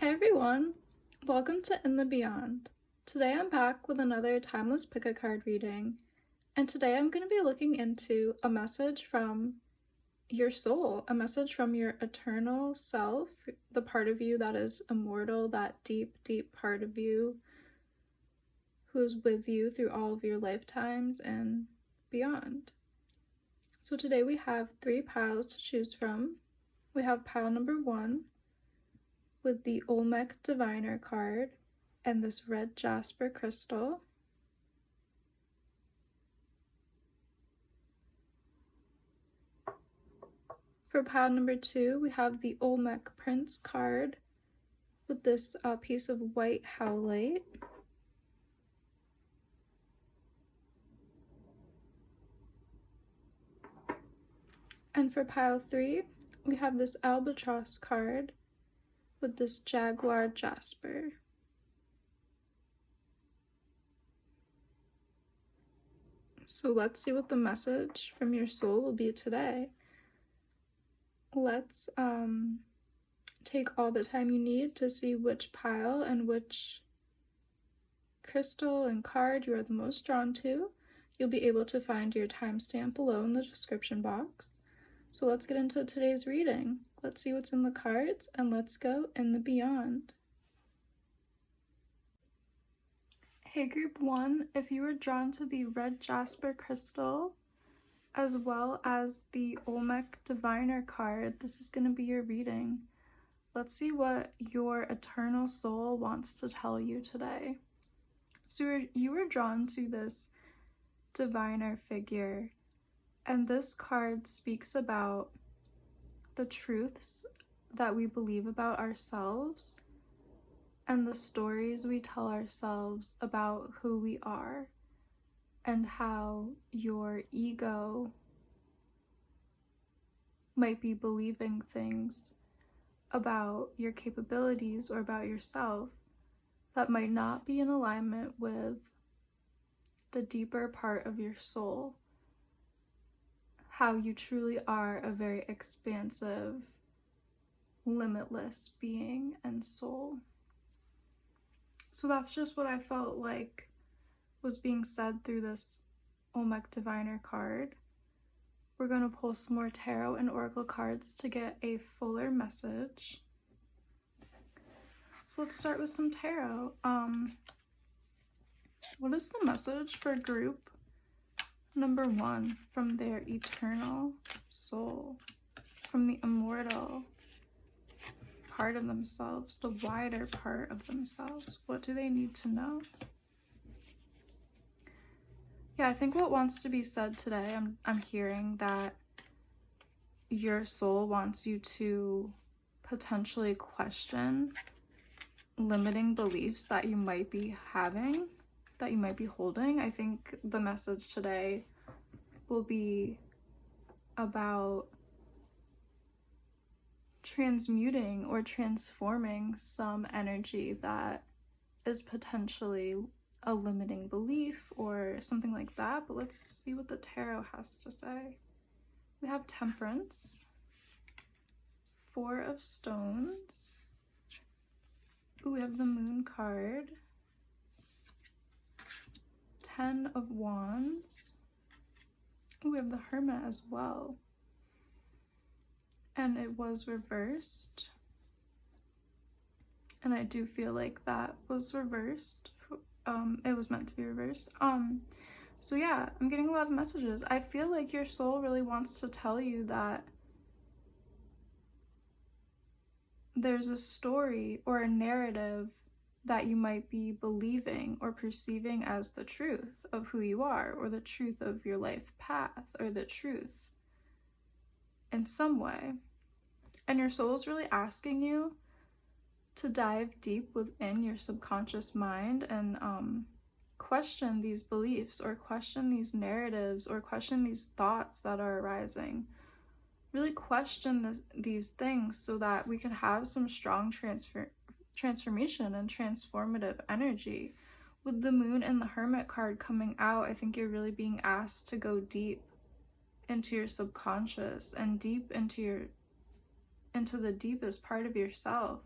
Hi everyone! Welcome to In the Beyond. Today I'm back with another timeless pick-a-card reading, and today I'm going to be looking into a message from your soul, a message from your eternal self, the part of you that is immortal, that deep, deep part of you who's with you through all of your lifetimes and beyond. So today we have 3 piles to choose from. We have pile number 1, with the Olmec Diviner card and this red jasper crystal. For pile number 2, we have the Olmec Prince card with this piece of white howlite. And for pile 3, we have this albatross card with this jaguar jasper. So let's see what the message from your soul will be today. Let's take all the time you need to see which pile and which crystal and card you are the most drawn to. You'll be able to find your timestamp below in the description box. So let's get into today's reading. Let's see what's in the cards, and let's go in the beyond. Hey group 1, if you were drawn to the red jasper crystal as well as the Olmec Diviner card, this is going to be your reading. Let's see what your eternal soul wants to tell you today. So you were drawn to this diviner figure, and this card speaks about the truths that we believe about ourselves and the stories we tell ourselves about who we are, and how your ego might be believing things about your capabilities or about yourself that might not be in alignment with the deeper part of your soul. How you truly are a very expansive, limitless being and soul. So that's just what I felt like was being said through this Olmec Diviner card. We're going to pull some more tarot and oracle cards to get a fuller message. So let's start with some tarot. What is the message for group number 1 from their eternal soul, from the immortal part of themselves, the wider part of themselves? What do they need to know? Yeah, I think what wants to be said today, I'm hearing that your soul wants you to potentially question limiting beliefs that you might be having, that you might be holding. I think the message today will be about transmuting or transforming some energy that is potentially a limiting belief or something like that. But let's see what the tarot has to say. We have Temperance, 4 of Stones. Ooh, we have the Moon card, 10 of Wands. Ooh, we have the Hermit as well. And it was reversed. And I do feel like that was reversed. It was meant to be reversed. So yeah, I'm getting a lot of messages. I feel like your soul really wants to tell you that there's a story or a narrative that you might be believing or perceiving as the truth of who you are, or the truth of your life path, or the truth in some way. And your soul is really asking you to dive deep within your subconscious mind and question these beliefs, or question these narratives, or question these thoughts that are arising. Really question these things so that we can have some strong transformation and transformative energy. With the Moon and the Hermit card coming out, I think you're really being asked to go deep into your subconscious and deep into the deepest part of yourself.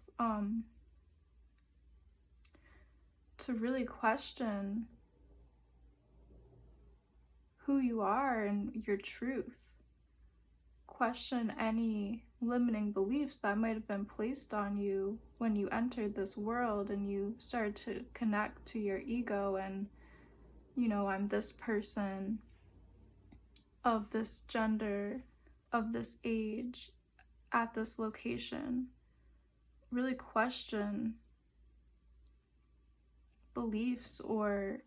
to really question who you are and your truth. Question any limiting beliefs that might have been placed on you when you entered this world and you started to connect to your ego and, I'm this person of this gender, of this age, at this location. Really question beliefs or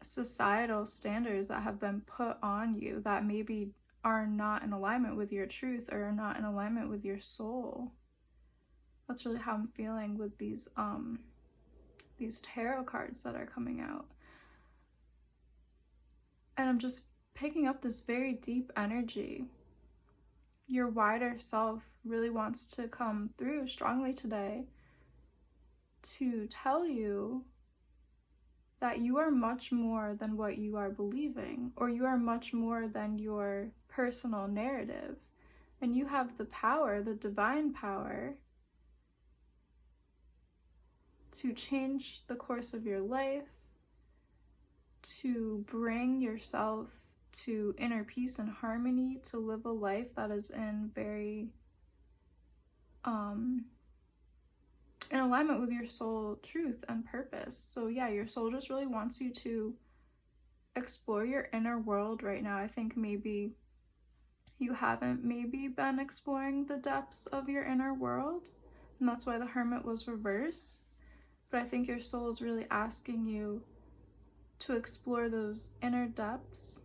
societal standards that have been put on you that maybe are not in alignment with your truth or are not in alignment with your soul. That's really how I'm feeling with these tarot cards that are coming out. And I'm just picking up this very deep energy. Your wider self really wants to come through strongly today to tell you that you are much more than what you are believing, or you are much more than your personal narrative. And you have the power, the divine power, to change the course of your life, to bring yourself to inner peace and harmony, to live a life that is in very in alignment with your soul truth and purpose. So yeah, your soul just really wants you to explore your inner world right now. I think maybe you haven't been exploring the depths of your inner world, and that's why the Hermit was reversed. But I think your soul is really asking you to explore those inner depths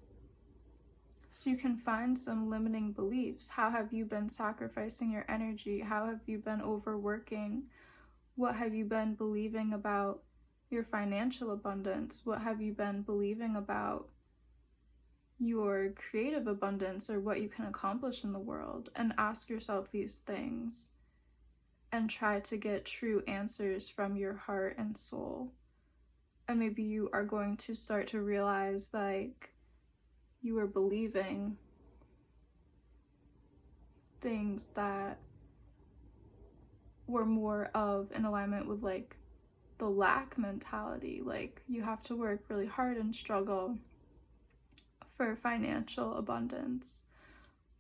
so you can find some limiting beliefs. How have you been sacrificing your energy? How have you been overworking? What have you been believing about your financial abundance? What have you been believing about your creative abundance or what you can accomplish in the world? And ask yourself these things and try to get true answers from your heart and soul. And maybe you are going to start to realize like you are believing things that were more of in alignment with like the lack mentality, like you have to work really hard and struggle for financial abundance,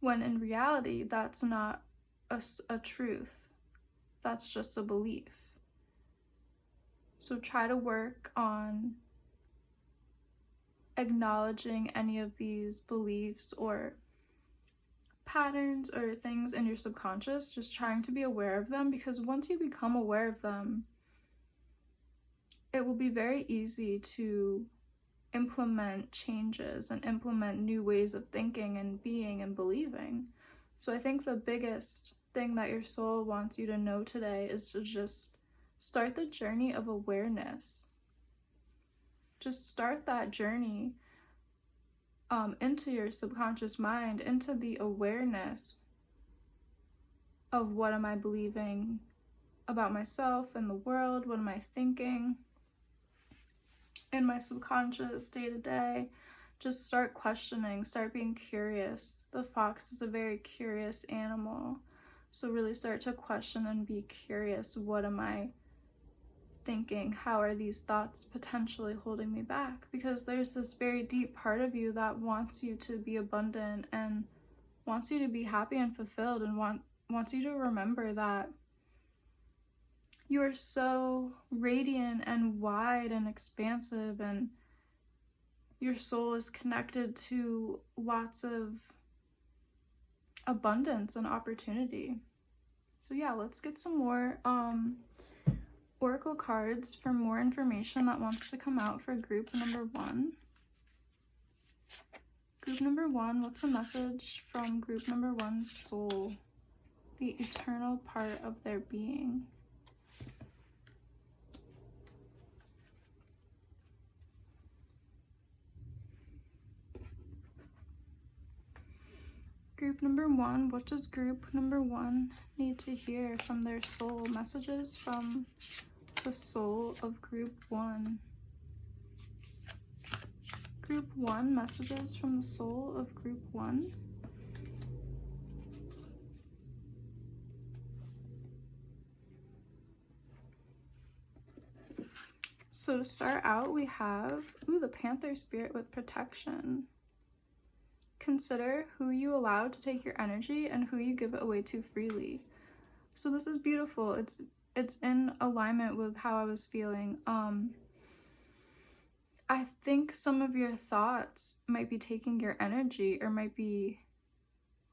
when in reality that's not a truth, that's just a belief. So try to work on acknowledging any of these beliefs or patterns or things in your subconscious, just trying to be aware of them, because once you become aware of them, it will be very easy to implement changes and implement new ways of thinking and being and believing. So I think the biggest thing that your soul wants you to know today is to just start the journey of awareness. Just start that journey into your subconscious mind, into the awareness of what am I believing about myself and the world, what am I thinking in my subconscious day to day. Just start questioning, start being curious. The fox is a very curious animal, so really start to question and be curious. What am I thinking? How are these thoughts potentially holding me back? Because there's this very deep part of you that wants you to be abundant and wants you to be happy and fulfilled, and wants you to remember that you are so radiant and wide and expansive, and your soul is connected to lots of abundance and opportunity. So yeah, let's get some more oracle cards for more information that wants to come out for group number 1. Group number 1, what's a message from group number 1's soul? The eternal part of their being. Group number 1, what does group number 1 need to hear from their soul? Messages from the soul of group 1. Group 1, messages from the soul of group 1. So to start out, we have, the Panther spirit with protection. Consider who you allow to take your energy and who you give it away to freely. So this is beautiful. It's in alignment with how I was feeling. I think some of your thoughts might be taking your energy or might be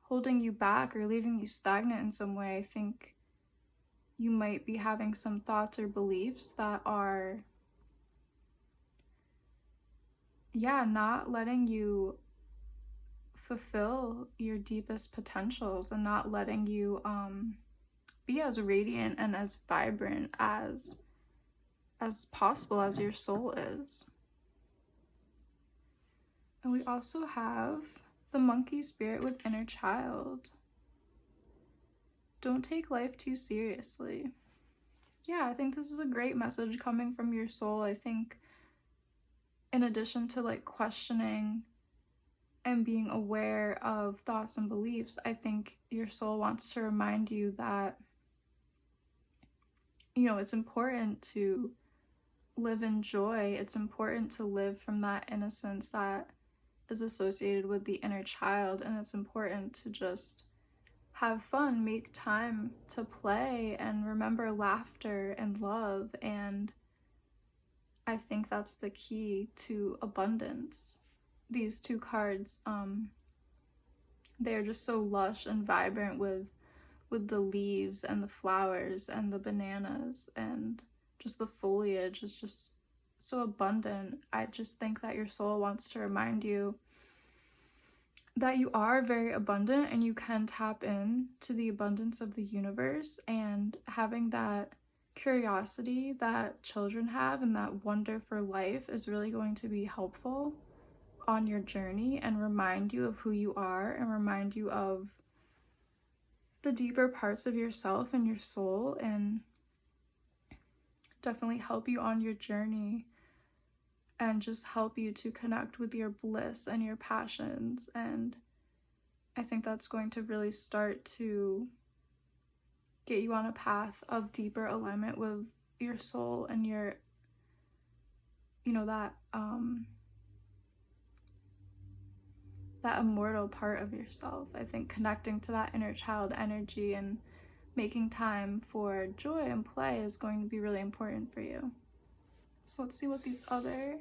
holding you back or leaving you stagnant in some way. I think you might be having some thoughts or beliefs that are, not letting you fulfill your deepest potentials and not letting you be as radiant and as vibrant as possible as your soul is. And we also have the monkey spirit with inner child. Don't take life too seriously. Yeah, I think this is a great message coming from your soul. I think in addition to like questioning and being aware of thoughts and beliefs, I think your soul wants to remind you that, it's important to live in joy. It's important to live from that innocence that is associated with the inner child, and it's important to just have fun, make time to play, and remember laughter and love. And I think that's the key to abundance. These two cards, they're just so lush and vibrant with the leaves and the flowers and the bananas, and just the foliage is just so abundant. I just think that your soul wants to remind you that you are very abundant and you can tap in to the abundance of the universe, and having that curiosity that children have and that wonder for life is really going to be helpful on your journey and remind you of who you are and remind you of the deeper parts of yourself and your soul, and definitely help you on your journey and just help you to connect with your bliss and your passions. And I think that's going to really start to get you on a path of deeper alignment with your soul and your, that immortal part of yourself. I think connecting to that inner child energy and making time for joy and play is going to be really important for you. So let's see what these other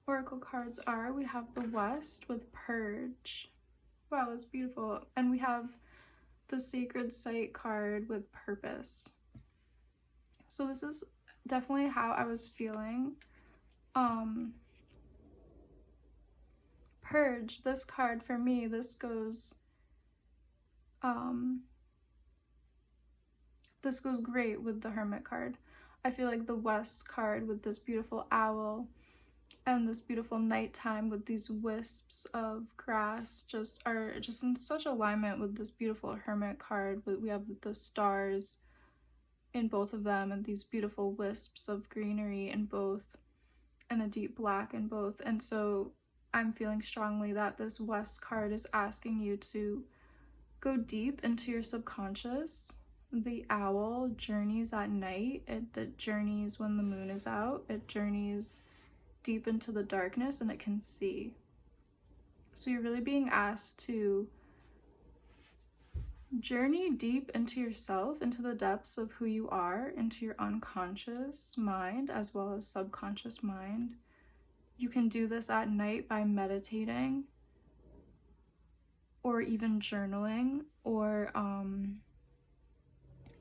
oracle cards are. We have the West with Purge. Wow, that's beautiful. And we have the Sacred Site card with Purpose. So this is definitely how I was feeling. Purge, this card for me, this goes great with the Hermit card. I feel like the West card with this beautiful owl and this beautiful nighttime with these wisps of grass are in such alignment with this beautiful Hermit card. We have the stars in both of them and these beautiful wisps of greenery in both and a deep black in both. And so I'm feeling strongly that this West card is asking you to go deep into your subconscious. The owl journeys at night. It journeys when the moon is out. It journeys deep into the darkness and it can see. So you're really being asked to journey deep into yourself, into the depths of who you are, into your unconscious mind as well as subconscious mind. You can do this at night by meditating or even journaling, or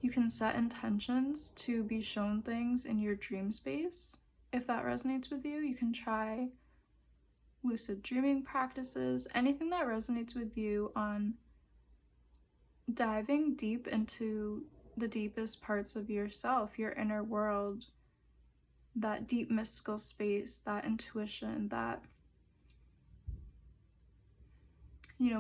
you can set intentions to be shown things in your dream space. If that resonates with you, you can try lucid dreaming practices, anything that resonates with you on diving deep into the deepest parts of yourself, your inner world, that deep mystical space, that intuition that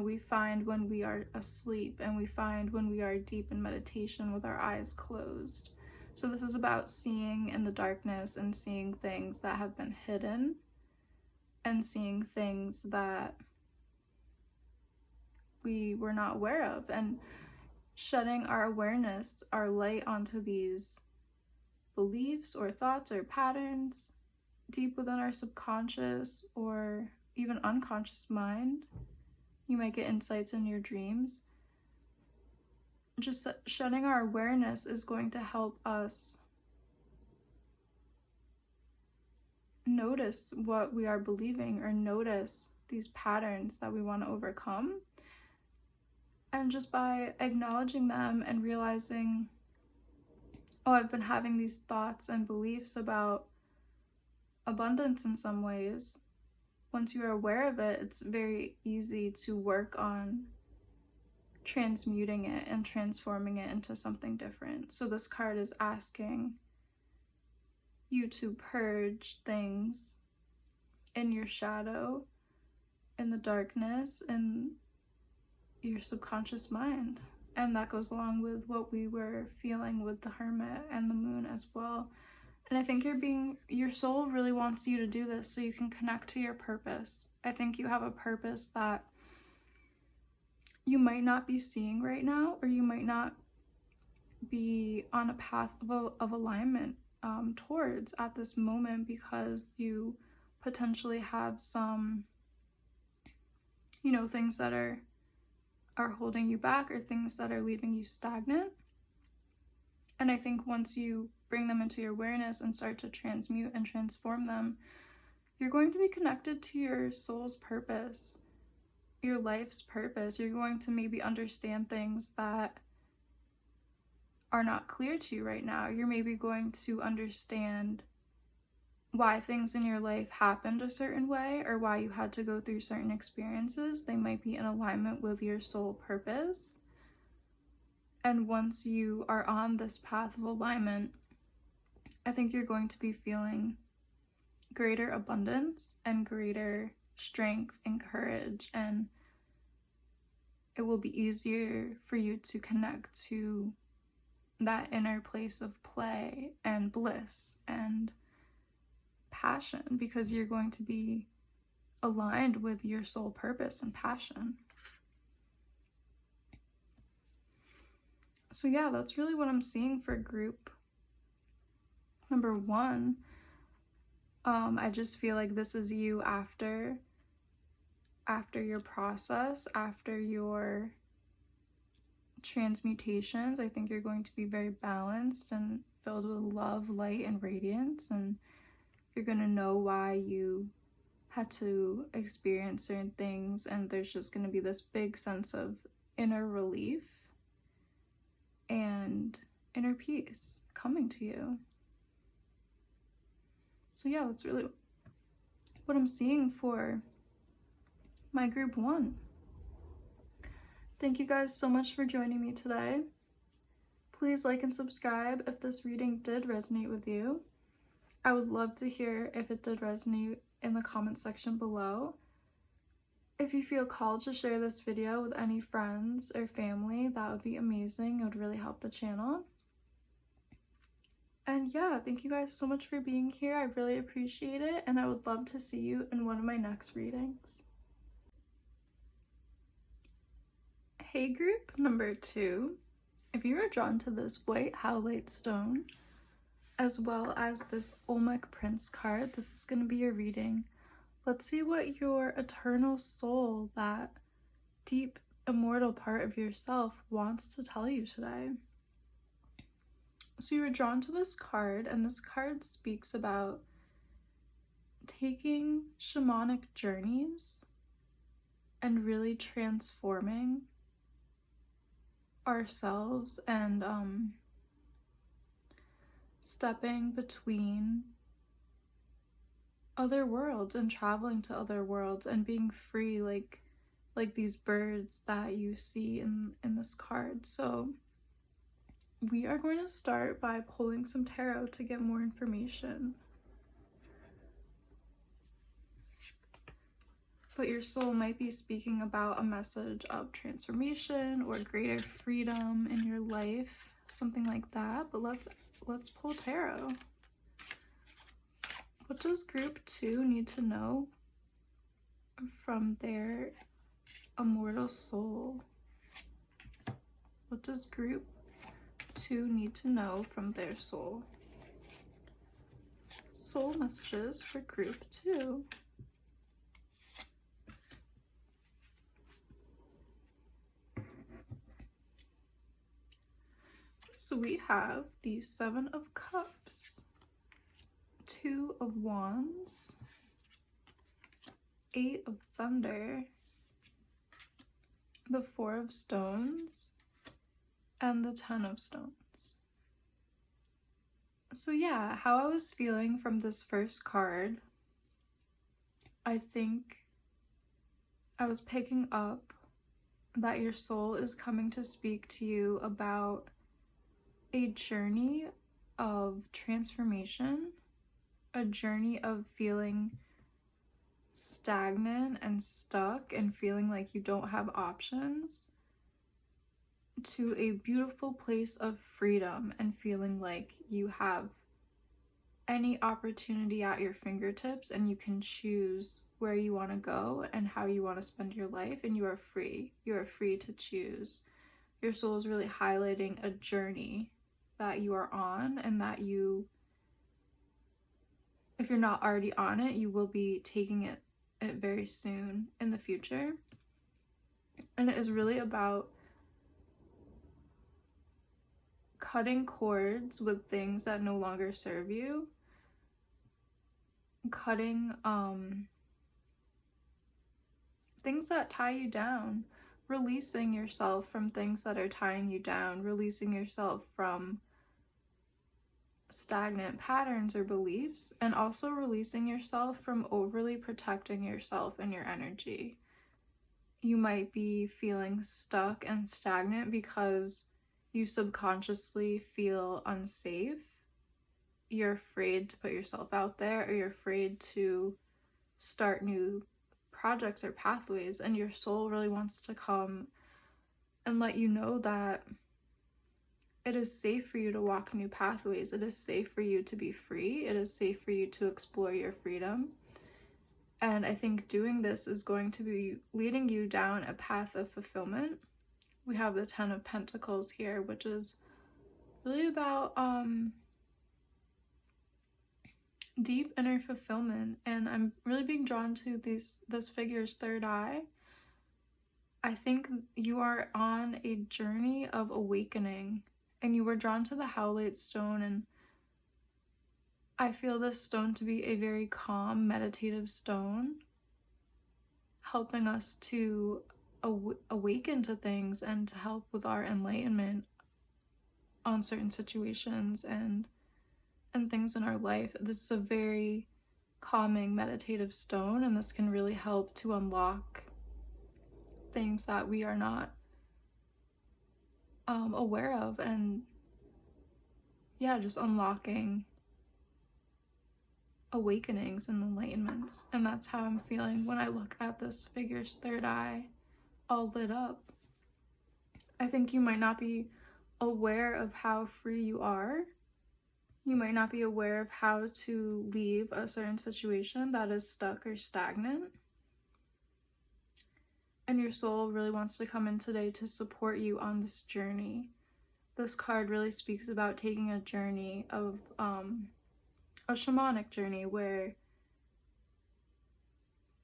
we find when we are asleep, and we find when we are deep in meditation with our eyes closed. So this is about seeing in the darkness and seeing things that have been hidden and seeing things that we were not aware of, and shedding our awareness, our light onto these beliefs or thoughts or patterns deep within our subconscious or even unconscious mind. You might get insights in your dreams. Just shedding our awareness is going to help us notice what we are believing, or notice these patterns that we want to overcome. And just by acknowledging them and realizing, oh, I've been having these thoughts and beliefs about abundance in some ways. Once you are aware of it, it's very easy to work on transmuting it and transforming it into something different. So this card is asking you to purge things in your shadow, in the darkness, in your subconscious mind. And that goes along with what we were feeling with the Hermit and the Moon as well. And I think your soul really wants you to do this so you can connect to your purpose. I think you have a purpose that you might not be seeing right now, or you might not be on a path of alignment towards at this moment, because you potentially have some, things that are holding you back, or things that are leaving you stagnant. And I think once you bring them into your awareness and start to transmute and transform them, you're going to be connected to your soul's purpose, your life's purpose. You're going to maybe understand things that are not clear to you right now. You're maybe going to understand why things in your life happened a certain way, or why you had to go through certain experiences. They might be in alignment with your soul purpose. And once you are on this path of alignment, I think you're going to be feeling greater abundance and greater strength and courage, and it will be easier for you to connect to that inner place of play and bliss and passion, because you're going to be aligned with your soul purpose and passion. So yeah, that's really what I'm seeing for group number 1. I just feel like this is you after your process, after your transmutations. I think you're going to be very balanced and filled with love, light, and radiance, and you're going to know why you had to experience certain things, and there's just going to be this big sense of inner relief and inner peace coming to you. So yeah, that's really what I'm seeing for my group 1. Thank you guys so much for joining me today. Please like and subscribe if this reading did resonate with you. I would love to hear if it did resonate in the comment section below. If you feel called to share this video with any friends or family, that would be amazing. It would really help the channel. And yeah, thank you guys so much for being here. I really appreciate it, and I would love to see you in one of my next readings. Hey group number 2, if you are drawn to this white howlite stone, as well as this Olmec Prince card, this is going to be your reading. Let's see what your eternal soul, that deep, immortal part of yourself, wants to tell you today. So you were drawn to this card, and this card speaks about taking shamanic journeys and really transforming ourselves, and stepping between other worlds and traveling to other worlds and being free, like these birds that you see in this card. So we are going to start by pulling some tarot to get more information. But your soul might be speaking about a message of transformation or greater freedom in your life, something like that. But let's pull tarot. What does group 2 need to know from their immortal soul? What does group 2 need to know from their soul? soul messages for group 2. So we have the 7 of Cups, 2 of Wands, 8 of Thunder, the 4 of Stones, and the 10 of Stones. So yeah, how I was feeling from this first card, I think I was picking up that your soul is coming to speak to you about a journey of transformation, a journey of feeling stagnant and stuck and feeling like you don't have options, to a beautiful place of freedom and feeling like you have any opportunity at your fingertips and you can choose where you want to go and how you want to spend your life, and you are free. You are free to choose. Your soul is really highlighting a journey that you are on, and that you, if you're not already on it, you will be taking it very soon in the future. And it is really about cutting cords with things that no longer serve you, cutting things that tie you down, releasing yourself from things that are tying you down, releasing yourself from stagnant patterns or beliefs, and also releasing yourself from overly protecting yourself and your energy. You might be feeling stuck and stagnant because you subconsciously feel unsafe. You're afraid to put yourself out there, or you're afraid to start new projects or pathways, and your soul really wants to come and let you know that it is safe for you to walk new pathways. It is safe for you to be free. It is safe for you to explore your freedom. And I think doing this is going to be leading you down a path of fulfillment. We have the 10 of Pentacles here, which is really about deep inner fulfillment. And I'm really being drawn to this figure's third eye. I think you are on a journey of awakening, and you were drawn to the Howlite stone, and I feel this stone to be a very calm, meditative stone, helping us to awaken to things and to help with our enlightenment on certain situations and things in our life. This is a very calming, meditative stone, and this can really help to unlock things that we are not aware of, and yeah, just unlocking awakenings and enlightenments. And that's how I'm feeling when I look at this figure's third eye all lit up. I think you might not be aware of how free you are. You might not be aware of how to leave a certain situation that is stuck or stagnant. And your soul really wants to come in today to support you on this journey. This card really speaks about taking a journey of a shamanic journey where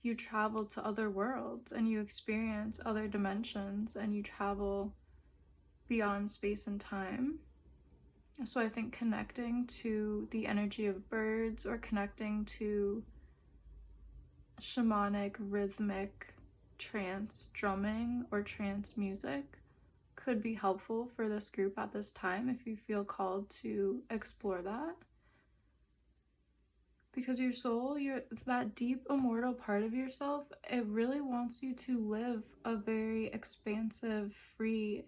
you travel to other worlds and you experience other dimensions and you travel beyond space and time. So I think connecting to the energy of birds, or connecting to shamanic, rhythmic, trance drumming or trance music could be helpful for this group at this time if you feel called to explore that. Because your soul, that deep immortal part of yourself, it really wants you to live a very expansive, free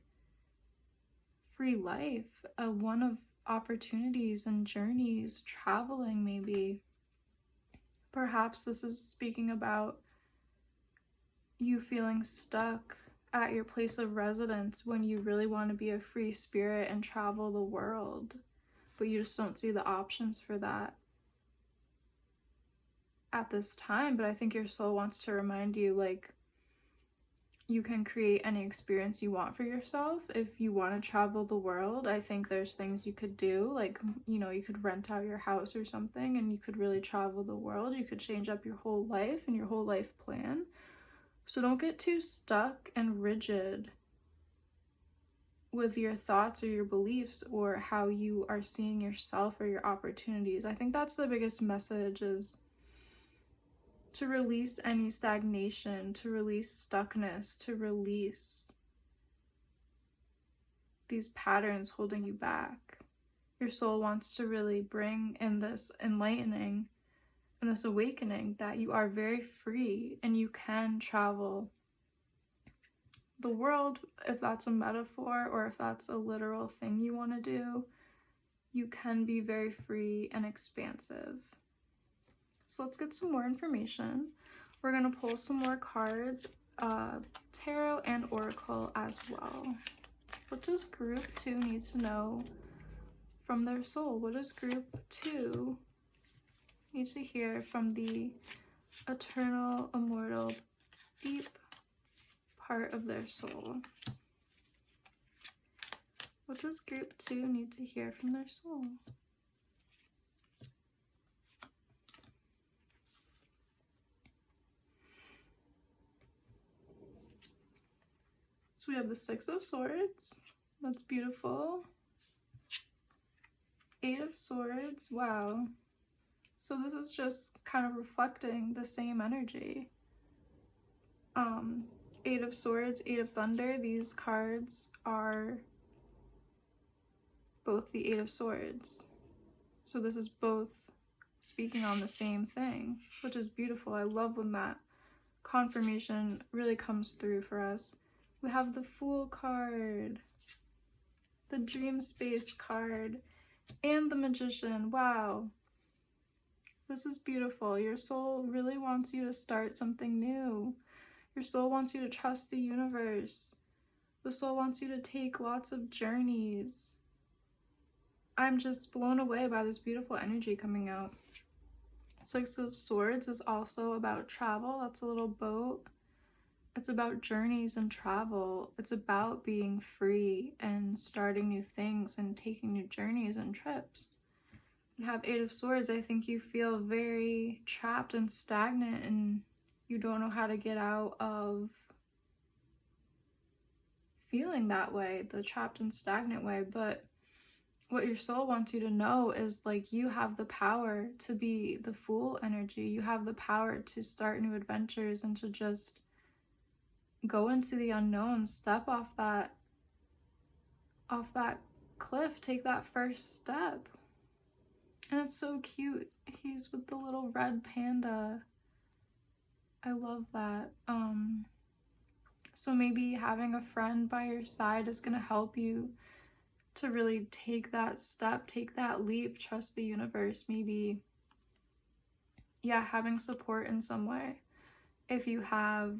life, one of opportunities and journeys, traveling maybe. Perhaps this is speaking about you feeling stuck at your place of residence when you really want to be a free spirit and travel the world, but you just don't see the options for that at this time. But I think your soul wants to remind you, like, you can create any experience you want for yourself. If you want to travel the world, I think there's things you could do, like, you know, you could rent out your house or something and you could really travel the world. You could change up your whole life and your whole life plan. So don't get too stuck and rigid with your thoughts or your beliefs or how you are seeing yourself or your opportunities. I think that's the biggest message, is to release any stagnation, to release stuckness, to release these patterns holding you back. Your soul wants to really bring in this enlightening and this awakening that you are very free and you can travel the world, if that's a metaphor or if that's a literal thing you want to do. You can be very free and expansive. So let's get some more information. We're going to pull some more cards, tarot and oracle as well. What does group 2 need to know from their soul? What does group 2 need to hear from the eternal, immortal, deep part of their soul? What does group 2 need to hear from their soul? So we have the 6 of Swords. That's beautiful. 8 of Swords. Wow. So this is just kind of reflecting the same energy. 8 of Swords, 8 of Thunder. These cards are both the 8 of Swords. So this is both speaking on the same thing, which is beautiful. I love when that confirmation really comes through for us. We have the Fool card, the Dream Space card, and the Magician. Wow. This is beautiful. Your soul really wants you to start something new. Your soul wants you to trust the universe. The soul wants you to take lots of journeys. I'm just blown away by this beautiful energy coming out. 6 of Swords is also about travel. That's a little boat. It's about journeys and travel. It's about being free and starting new things and taking new journeys and trips. You have 8 of Swords. I think you feel very trapped and stagnant and you don't know how to get out of feeling that way, the trapped and stagnant way. But what your soul wants you to know is, like, you have the power to be the Fool energy. You have the power to start new adventures and to just go into the unknown, step off that cliff, take that first step. And it's so cute. He's with the little red panda. I love that. So maybe having a friend by your side is going to help you to really take that step, take that leap, trust the universe. Maybe, yeah, having support in some way. If you have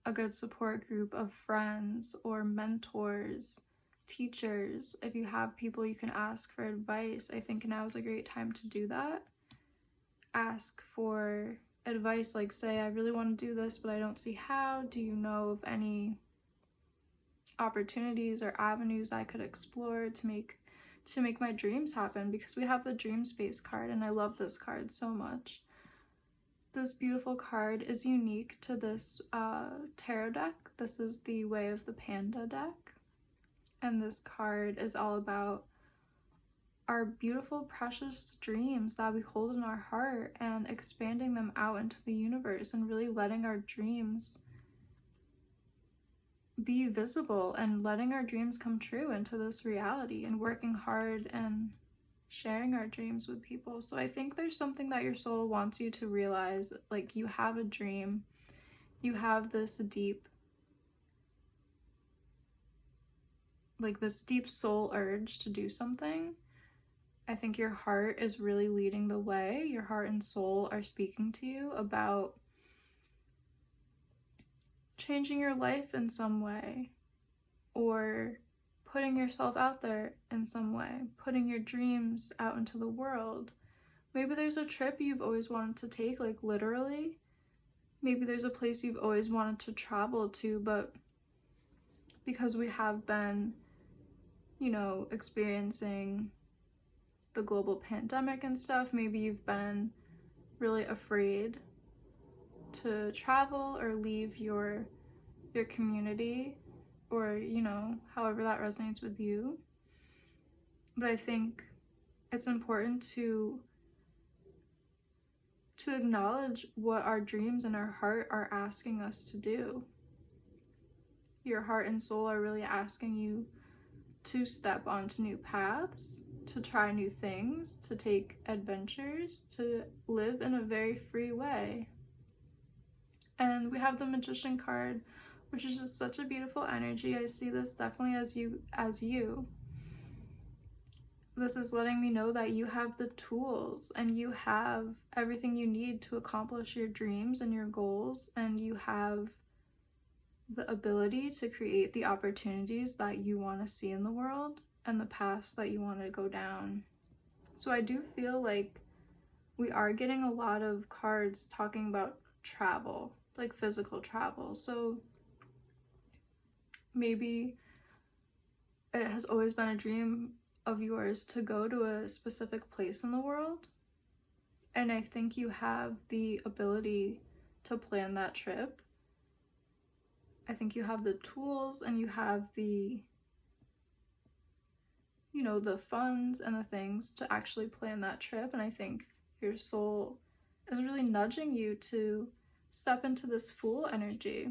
a good support group of friends or mentors, teachers, if you have people you can ask for advice, I think now is a great time to do that. Ask for advice, like, say, I really want to do this, but I don't see how. Do you know of any opportunities or avenues I could explore to make my dreams happen? Because we have the Dream Space card, and I love this card so much. This beautiful card is unique to this tarot deck. This is the Way of the Panda deck. And this card is all about our beautiful, precious dreams that we hold in our heart and expanding them out into the universe and really letting our dreams be visible and letting our dreams come true into this reality and working hard and sharing our dreams with people. So I think there's something that your soul wants you to realize, like, you have a dream, you have this deep, like, this deep soul urge to do something. I think your heart is really leading the way. Your heart and soul are speaking to you about changing your life in some way, or putting yourself out there in some way, putting your dreams out into the world. Maybe there's a trip you've always wanted to take, like literally, maybe there's a place you've always wanted to travel to, but because we have been, you know, experiencing the global pandemic and stuff, maybe you've been really afraid to travel or leave your community, or, you know, however that resonates with you. But I think it's important to acknowledge what our dreams and our heart are asking us to do. Your heart and soul are really asking you to step onto new paths, to try new things, to take adventures, to live in a very free way. And we have the Magician card, which is just such a beautiful energy. I see this definitely as you. This is letting me know that you have the tools and you have everything you need to accomplish your dreams and your goals, and you have the ability to create the opportunities that you want to see in the world and the paths that you want to go down. So I do feel like we are getting a lot of cards talking about travel, like physical travel. So maybe it has always been a dream of yours to go to a specific place in the world, and I think you have the ability to plan that trip. I think you have the tools and you have the, you know, the funds and the things to actually plan that trip. And I think your soul is really nudging you to step into this Fool energy.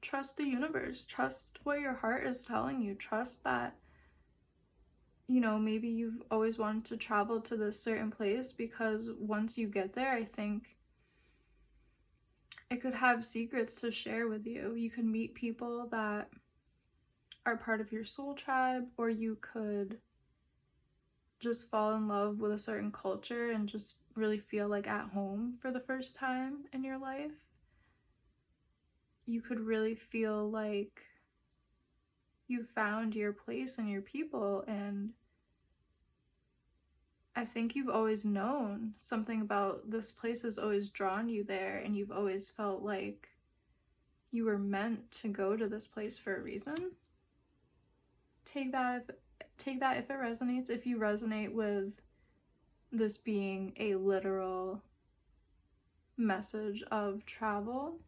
Trust the universe. Trust what your heart is telling you. Trust that, you know, maybe you've always wanted to travel to this certain place, because once you get there, I think it could have secrets to share with you. You could meet people that are part of your soul tribe, or you could just fall in love with a certain culture and just really feel like at home for the first time in your life. You could really feel like you found your place and your people, and I think you've always known something about this place has always drawn you there, and you've always felt like you were meant to go to this place for a reason. Take that if it resonates. If you resonate with this being a literal message of travel,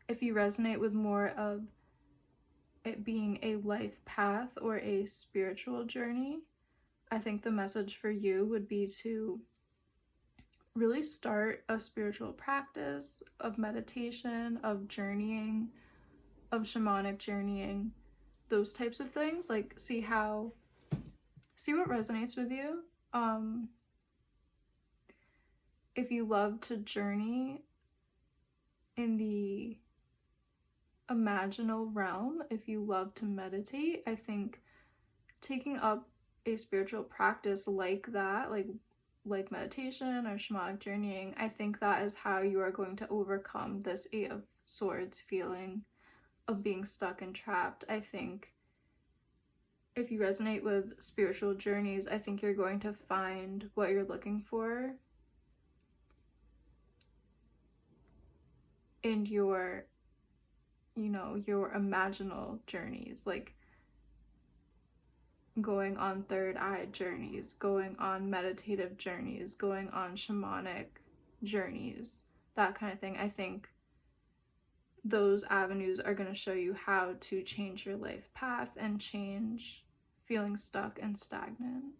if you resonate with more of it being a life path or a spiritual journey, I think the message for you would be to really start a spiritual practice of meditation, of journeying, of shamanic journeying, those types of things. Like, see what resonates with you. If you love to journey in the imaginal realm, if you love to meditate, I think taking up a spiritual practice like that, like meditation or shamanic journeying, I think that is how you are going to overcome this Eight of Swords feeling of being stuck and trapped. I think if you resonate with spiritual journeys, I think you're going to find what you're looking for in your, you know, your imaginal journeys, like going on third eye journeys, going on meditative journeys, going on shamanic journeys, that kind of thing. I think those avenues are going to show you how to change your life path and change feeling stuck and stagnant.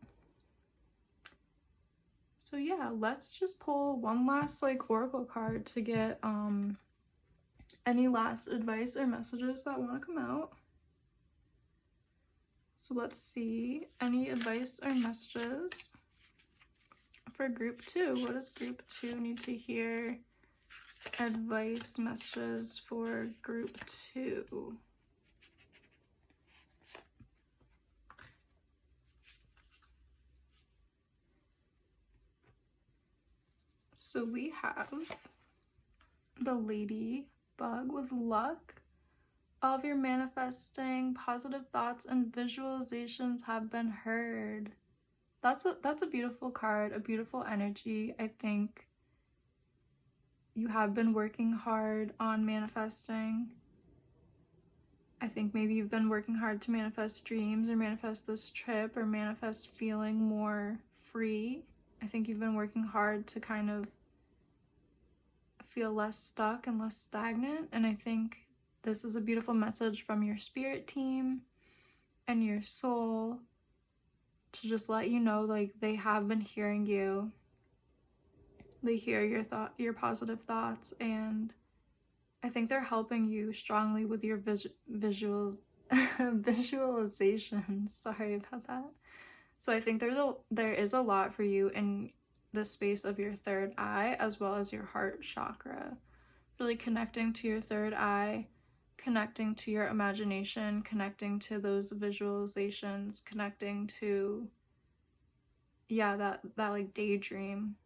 So yeah, let's just pull one last oracle card to get any last advice or messages that want to come out. So let's see, any advice or messages for group 2. What does group 2 need to hear? Advice messages for group 2. So we have the Ladybug with luck. All of your manifesting, positive thoughts, and visualizations have been heard. that's a beautiful card, a beautiful energy. I think you have been working hard on manifesting. I think maybe you've been working hard to manifest dreams or manifest this trip or manifest feeling more free. I think you've been working hard to kind of feel less stuck and less stagnant. And I think this is a beautiful message from your spirit team and your soul to just let you know, like, they have been hearing you. They hear your positive thoughts, and I think they're helping you strongly with your visuals visualizations. Sorry about that. So I think there is a lot for you in the space of your third eye as well as your heart chakra. Really connecting to your third eye, connecting to your imagination, connecting to those visualizations, connecting to, yeah, that like daydream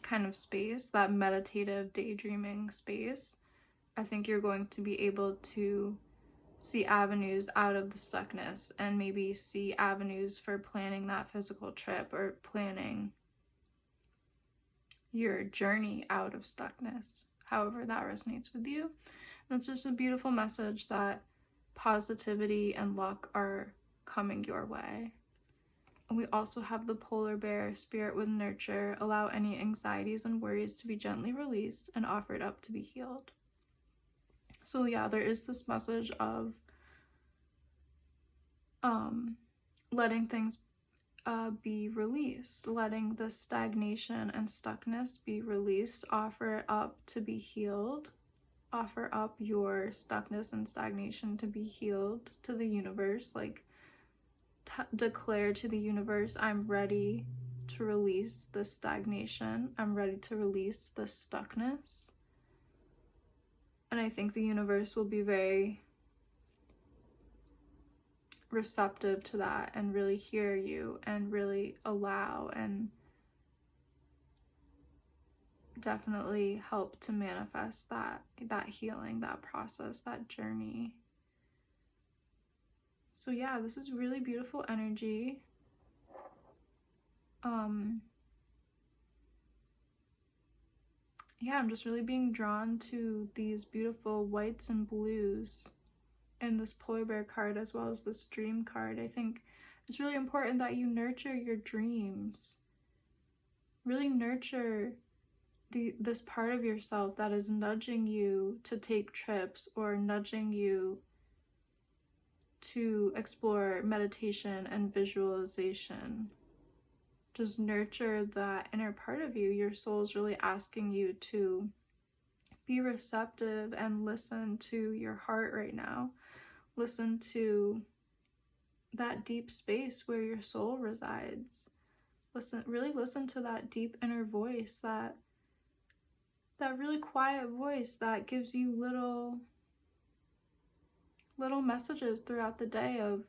kind of space, that meditative daydreaming space. I think you're going to be able to see avenues out of the stuckness and maybe see avenues for planning that physical trip or planning your journey out of stuckness, however that resonates with you. That's just a beautiful message that positivity and luck are coming your way. And we also have the polar bear, spirit with nurture, allow any anxieties and worries to be gently released and offered up to be healed. So yeah, there is this message of letting things be released, letting the stagnation and stuckness be released, offer it up to be healed, offer up your stuckness and stagnation to be healed to the universe, like declare to the universe, I'm ready to release this stagnation, I'm ready to release this stuckness. And I think the universe will be very receptive to that and really hear you and really allow and definitely help to manifest that healing, that process, that journey. So yeah, this is really beautiful energy. Yeah, I'm just really being drawn to these beautiful whites and blues in this polar bear card as well as this dream card. I think it's really important that you nurture your dreams. Really nurture this part of yourself that is nudging you to take trips or nudging you to explore meditation and visualization. Just nurture that inner part of you. Your soul is really asking you to be receptive and listen to your heart right now. Listen to that deep space where your soul resides. Really listen to that deep inner voice, that really quiet voice that gives you little messages throughout the day of,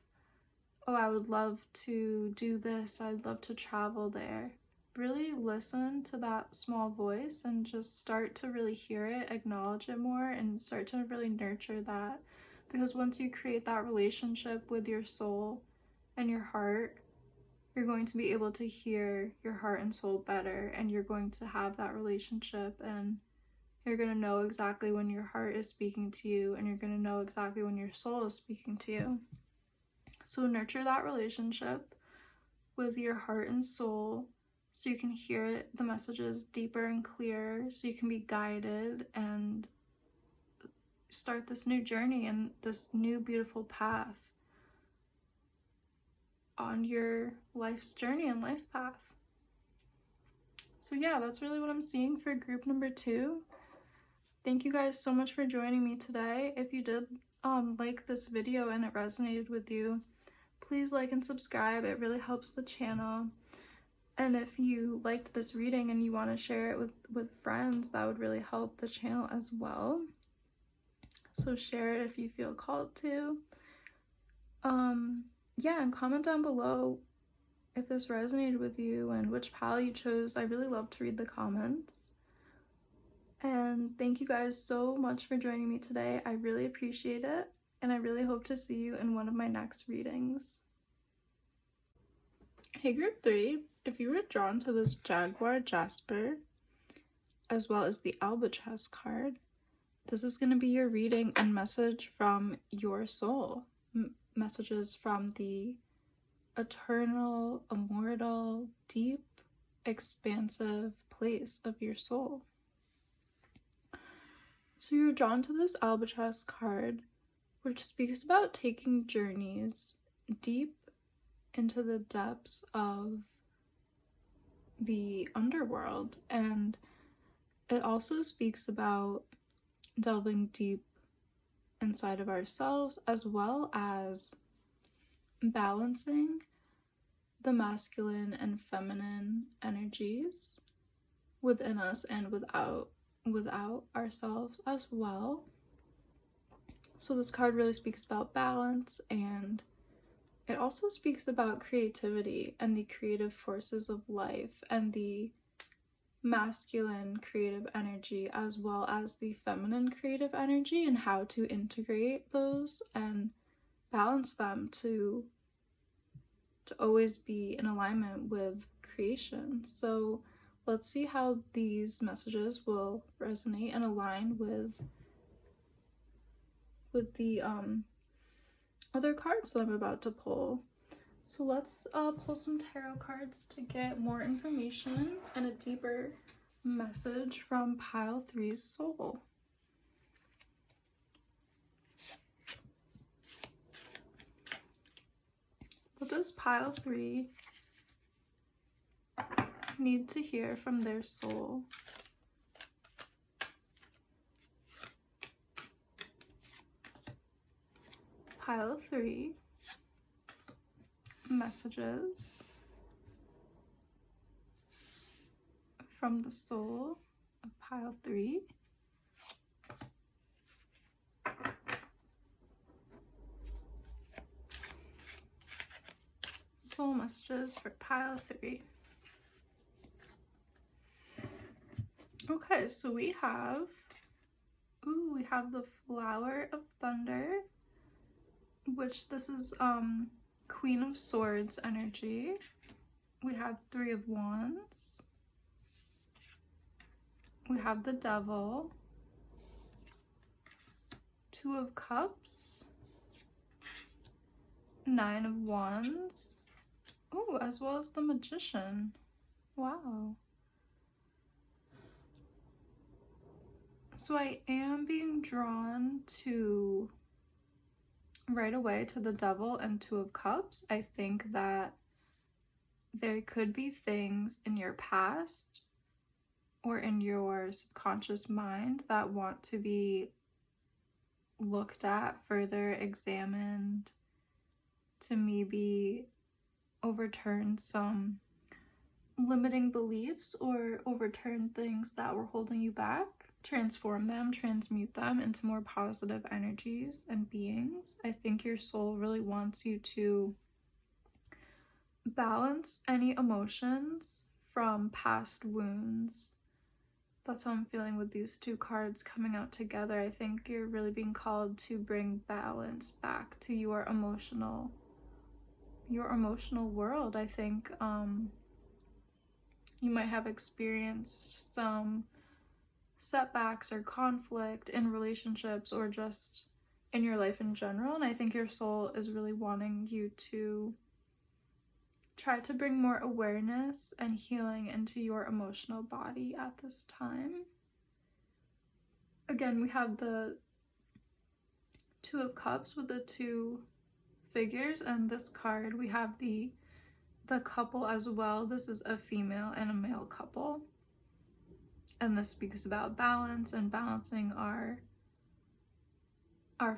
oh, I would love to do this, I'd love to travel there. Really listen to that small voice and just start to really hear it, acknowledge it more, and start to really nurture that. Because once you create that relationship with your soul and your heart, you're going to be able to hear your heart and soul better, and you're going to have that relationship, and you're going to know exactly when your heart is speaking to you, and you're going to know exactly when your soul is speaking to you. So nurture that relationship with your heart and soul so you can hear the messages deeper and clearer, so you can be guided and start this new journey and this new beautiful path on your life's journey and life path. So yeah, that's really what I'm seeing for group number 2. Thank you guys so much for joining me today. If you did like this video and it resonated with you, please like and subscribe. It really helps the channel. And if you liked this reading and you want to share it with friends, that would really help the channel as well. So share it if you feel called to. Yeah, and comment down below if this resonated with you and which pal you chose. I really love to read the comments. And thank you guys so much for joining me today. I really appreciate it, and I really hope to see you in one of my next readings. Hey, group 3, if you were drawn to this Jaguar Jasper, as well as the Albatross card, this is going to be your reading and message from your soul. Messages from the eternal, immortal, deep, expansive place of your soul. So you're drawn to this Albatross card, which speaks about taking journeys deep into the depths of the underworld, and it also speaks about delving deep inside of ourselves, as well as balancing the masculine and feminine energies within us and without ourselves as well. So this card really speaks about balance, and it also speaks about creativity and the creative forces of life and the masculine creative energy as well as the feminine creative energy, and how to integrate those and balance them to always be in alignment with creation. So let's see how these messages will resonate and align with the other cards that I'm about to pull. So let's pull some tarot cards to get more information and a deeper message from pile 3's soul. What does pile 3 need to hear from their soul? Pile 3, messages from the soul of pile 3. Soul messages for pile 3. Okay, so we have the Flower of Thunder, which this is Queen of Swords energy. We have 3 of Wands. We have the Devil, 2 of Cups, 9 of Wands. Oh, as well as the Magician. Wow. So I am being drawn to right away to the Devil and 2 of Cups. I think that there could be things in your past or in your subconscious mind that want to be looked at, further examined, to maybe overturn some limiting beliefs or overturn things that were holding you back, transform them, transmute them into more positive energies and beings. I think your soul really wants you to balance any emotions from past wounds. That's how I'm feeling with these 2 cards coming out together. I think you're really being called to bring balance back to your emotional world. I think you might have experienced some setbacks or conflict in relationships or just in your life in general, and I think your soul is really wanting you to try to bring more awareness and healing into your emotional body at this time. Again, we have the 2 of Cups with the 2 figures, and this card we have the couple as well. This is a female and a male couple, and this speaks about balance and balancing our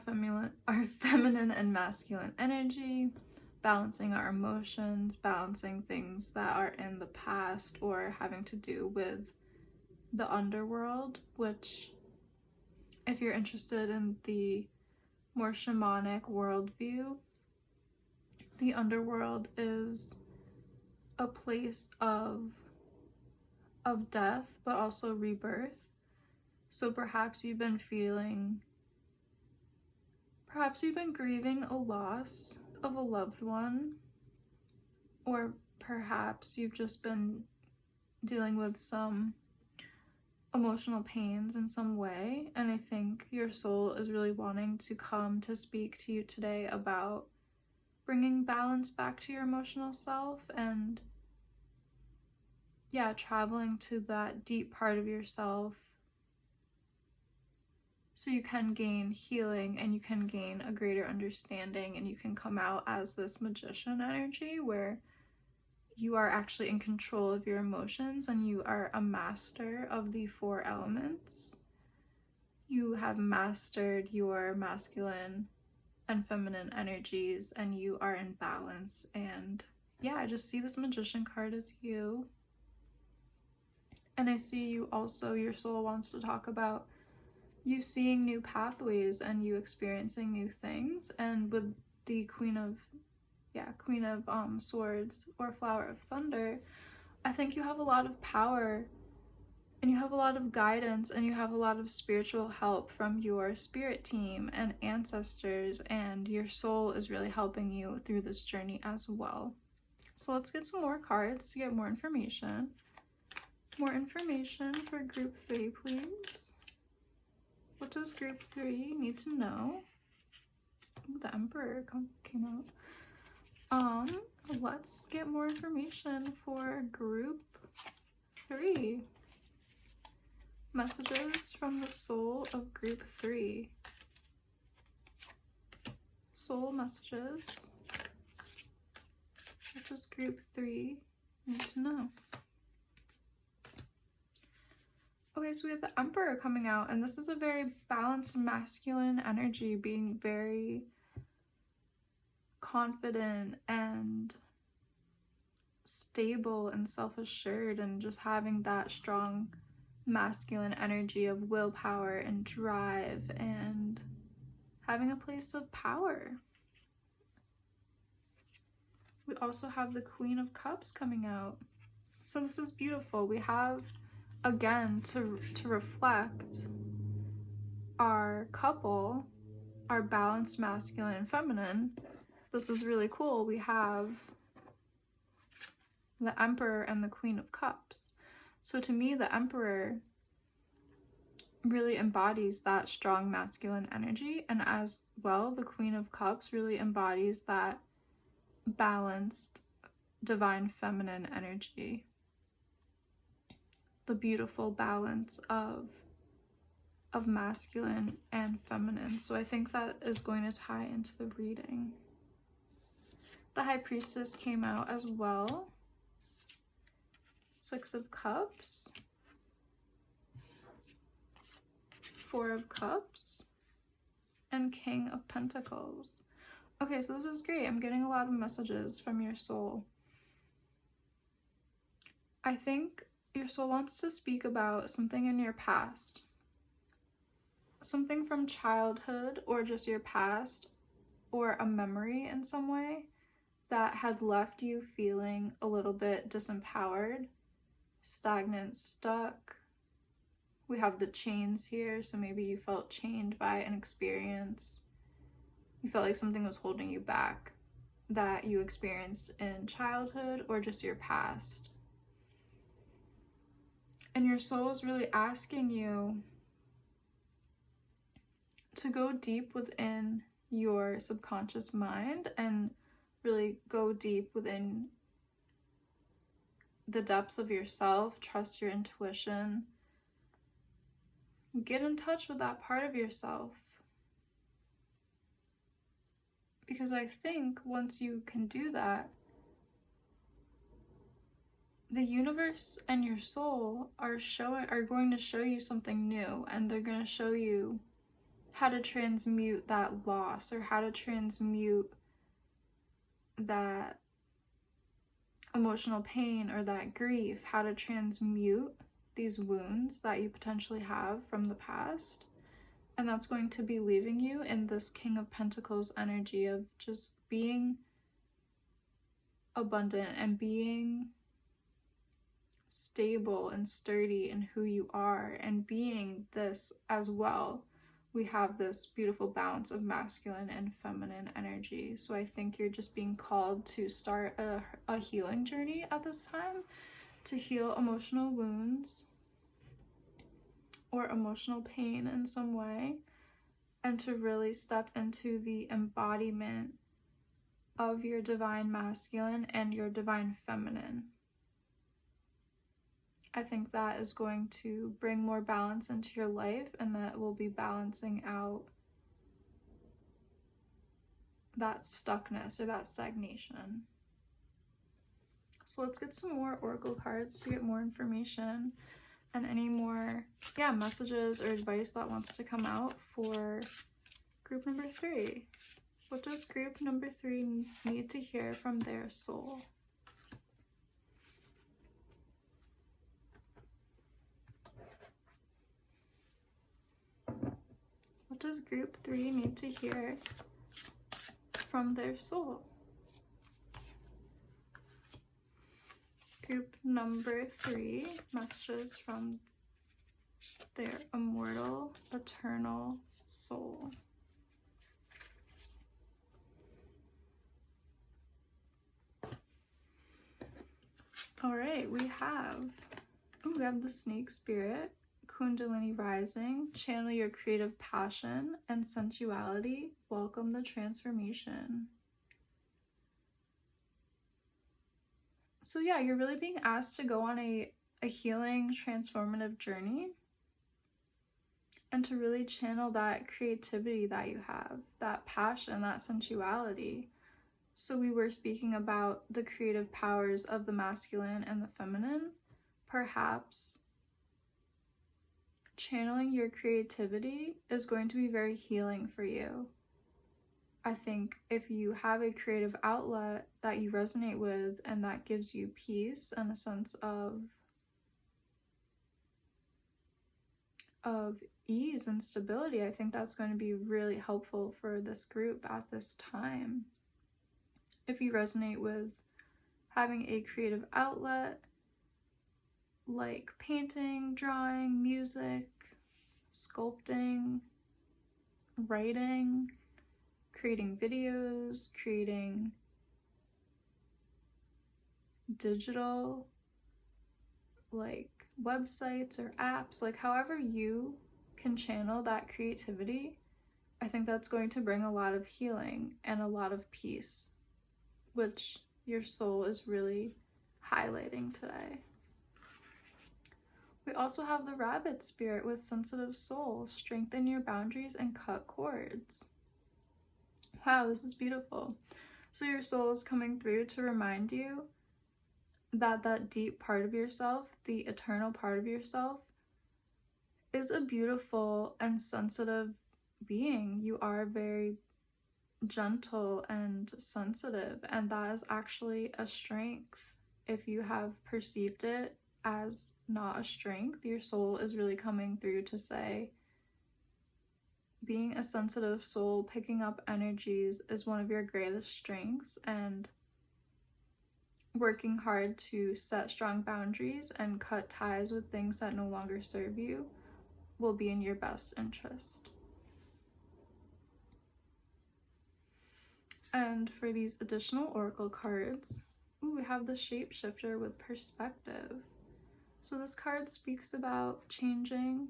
feminine and masculine energy, balancing our emotions, balancing things that are in the past or having to do with the underworld, which, if you're interested in the more shamanic worldview, the underworld is a place of death, but also rebirth. So perhaps you've been grieving a loss of a loved one, or perhaps you've just been dealing with some emotional pains in some way, and I think your soul is really wanting to come to speak to you today about bringing balance back to your emotional self and traveling to that deep part of yourself so you can gain healing and you can gain a greater understanding, and you can come out as this magician energy where you are actually in control of your emotions and you are a master of the 4 elements. You have mastered your masculine and feminine energies and you are in balance. And I just see this magician card as you. And I see you also, your soul wants to talk about you seeing new pathways and you experiencing new things. And with the Queen of Swords or Flower of Thunder, I think you have a lot of power and you have a lot of guidance and you have a lot of spiritual help from your spirit team and ancestors, and your soul is really helping you through this journey as well. So let's get some more cards to get more information. More information for group 3, please. What does group 3 need to know? Ooh, the Emperor came out. Let's get more information for group 3. Messages from the soul of group 3. Soul messages. What does group 3 need to know? Okay, so we have the Emperor coming out, and this is a very balanced masculine energy, being very confident and stable and self-assured, and just having that strong masculine energy of willpower and drive and having a place of power. We also have the Queen of Cups coming out. So this is beautiful. We have, again, to reflect our couple, our balanced masculine and feminine. This is really cool. We have the Emperor and the Queen of Cups. So to me, the Emperor really embodies that strong masculine energy, and as well, the Queen of Cups really embodies that balanced divine feminine energy. The beautiful balance of masculine and feminine. So I think that is going to tie into the reading. The High Priestess came out as well. 6 of Cups, 4 of Cups, and King of Pentacles. Okay, so this is great. I'm getting a lot of messages from your soul. I think your soul wants to speak about something in your past. Something from childhood or just your past, or a memory in some way that had left you feeling a little bit disempowered, stagnant, stuck. We have the chains here, so maybe you felt chained by an experience. You felt like something was holding you back that you experienced in childhood or just your past. And your soul is really asking you to go deep within your subconscious mind and really go deep within the depths of yourself, trust your intuition, get in touch with that part of yourself. Because I think once you can do that, the universe and your soul are going to show you something new, and they're going to show you how to transmute that loss, or how to transmute that emotional pain or that grief, how to transmute these wounds that you potentially have from the past. And that's going to be leaving you in this King of Pentacles energy of just being abundant and being stable and sturdy in who you are, and being this as well we have this beautiful balance of masculine and feminine energy. So I think you're just being called to start a healing journey at this time, to heal emotional wounds or emotional pain in some way, and to really step into the embodiment of your divine masculine and your divine feminine. I think that is going to bring more balance into your life, and that will be balancing out that stuckness or that stagnation. So let's get some more oracle cards to get more information and any more messages or advice that wants to come out for group number 3. What does group number 3 need to hear from their soul? What does group 3 need to hear from their soul? Group number 3, messages from their immortal, eternal soul. All right, we have the snake spirit, Kundalini rising, channel your creative passion and sensuality, welcome the transformation. So yeah, you're really being asked to go on a healing, transformative journey, and to really channel that creativity that you have, that passion, that sensuality. So we were speaking about the creative powers of the masculine and the feminine. Perhaps channeling your creativity is going to be very healing for you. I think if you have a creative outlet that you resonate with and that gives you peace and a sense of ease and stability, I think that's going to be really helpful for this group at this time. If you resonate with having a creative outlet like painting, drawing, music, sculpting, writing, creating videos, creating digital like websites or apps, like however you can channel that creativity, I think that's going to bring a lot of healing and a lot of peace, which your soul is really highlighting today. We also have the rabbit spirit with sensitive soul, strengthen your boundaries and cut cords. Wow, this is beautiful. So your soul is coming through to remind you that that deep part of yourself, the eternal part of yourself, is a beautiful and sensitive being. You are very gentle and sensitive, and that is actually a strength. If you have perceived it as not a strength, your soul is really coming through to say, being a sensitive soul, picking up energies is one of your greatest strengths, and working hard to set strong boundaries and cut ties with things that no longer serve you will be in your best interest. And for these additional oracle cards, we have the shapeshifter with perspective. So this card speaks about changing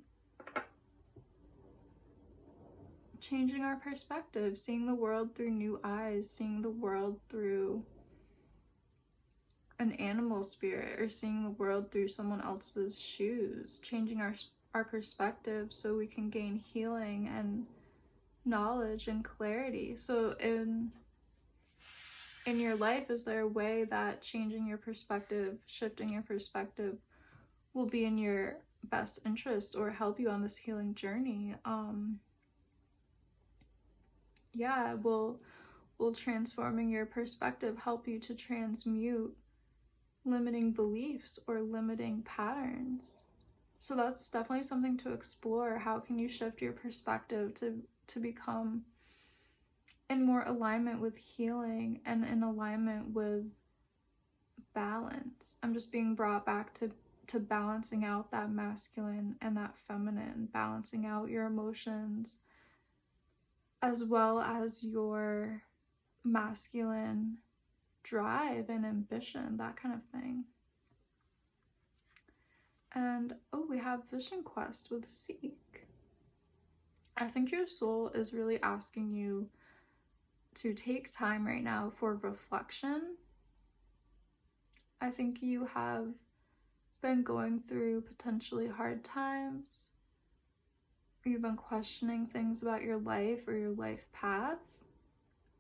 our perspective, seeing the world through new eyes, seeing the world through an animal spirit, or seeing the world through someone else's shoes, changing our perspective so we can gain healing and knowledge and clarity. So in your life, is there a way that changing your perspective, shifting your perspective will be in your best interest or help you on this healing journey? Will transforming your perspective help you to transmute limiting beliefs or limiting patterns? So that's definitely something to explore. How can you shift your perspective to become in more alignment with healing and in alignment with balance? I'm just being brought back to balancing out that masculine and that feminine, balancing out your emotions, as well as your masculine drive and ambition, that kind of thing. And oh, we have Vision Quest with Seek. I think your soul is really asking you to take time right now for reflection. I think you have been going through potentially hard times. You've been questioning things about your life or your life path.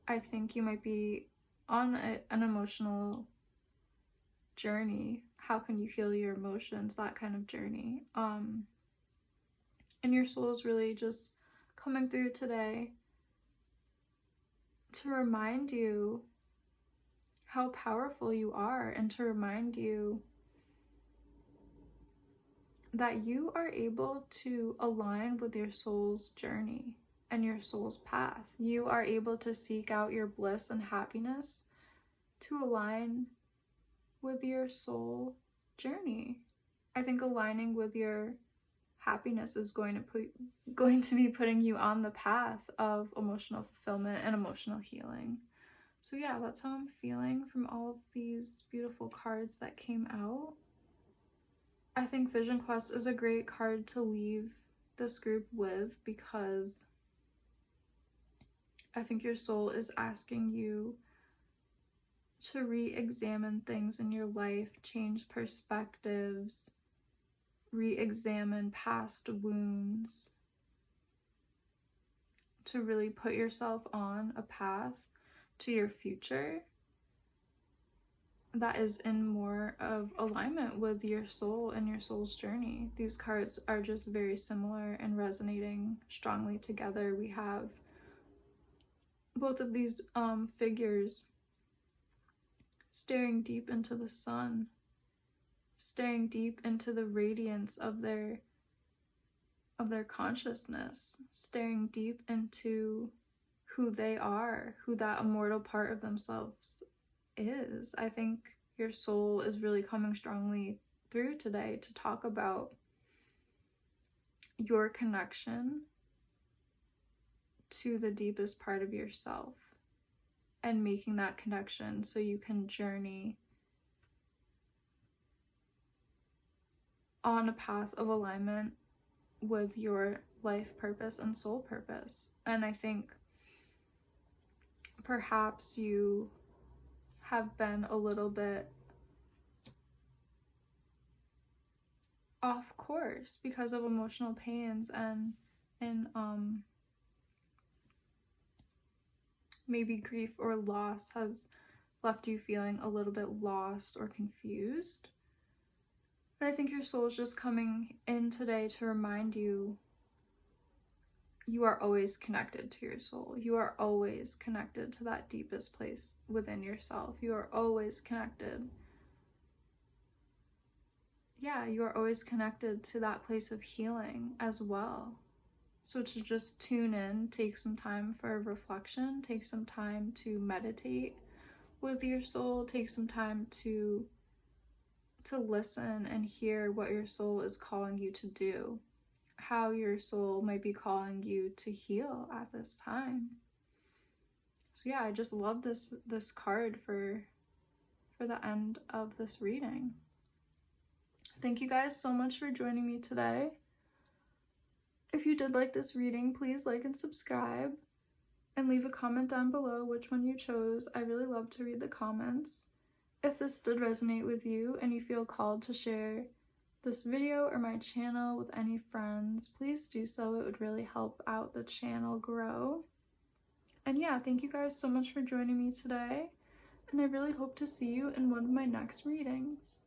I think you might be on an emotional journey. How can you heal your emotions? That kind of journey. And your soul is really just coming through today to remind you how powerful you are, and to remind you that you are able to align with your soul's journey and your soul's path. You are able to seek out your bliss and happiness to align with your soul journey. I think aligning with your happiness is going to be putting you on the path of emotional fulfillment and emotional healing. So yeah, that's how I'm feeling from all of these beautiful cards that came out. I think Vision Quest is a great card to leave this group with, because I think your soul is asking you to re-examine things in your life, change perspectives, re-examine past wounds, to really put yourself on a path to your future that is in more of alignment with your soul and your soul's journey. These cards are just very similar and resonating strongly together. We have both of these figures staring deep into the sun, staring deep into the radiance of their consciousness, staring deep into who they are, who that immortal part of themselves is. I think your soul is really coming strongly through today to talk about your connection to the deepest part of yourself and making that connection so you can journey on a path of alignment with your life purpose and soul purpose. And I think perhaps you have been a little bit off course because of emotional pains, and maybe grief or loss has left you feeling a little bit lost or confused. But I think your soul is just coming in today to remind you, you are always connected to your soul. You are always connected to that deepest place within yourself. You are always connected. Yeah, you are always connected to that place of healing as well. So to just tune in, take some time for reflection, take some time to meditate with your soul, take some time to listen and hear what your soul is calling you to do, how your soul might be calling you to heal at this time. So yeah, I just love this card for the end of this reading. Thank you guys so much for joining me today. If you did like this reading, please like and subscribe, and leave a comment down below which one you chose. I really love to read the comments. If this did resonate with you and you feel called to share this video or my channel with any friends, please do so. It would really help out the channel grow. And yeah, thank you guys so much for joining me today, and I really hope to see you in one of my next readings.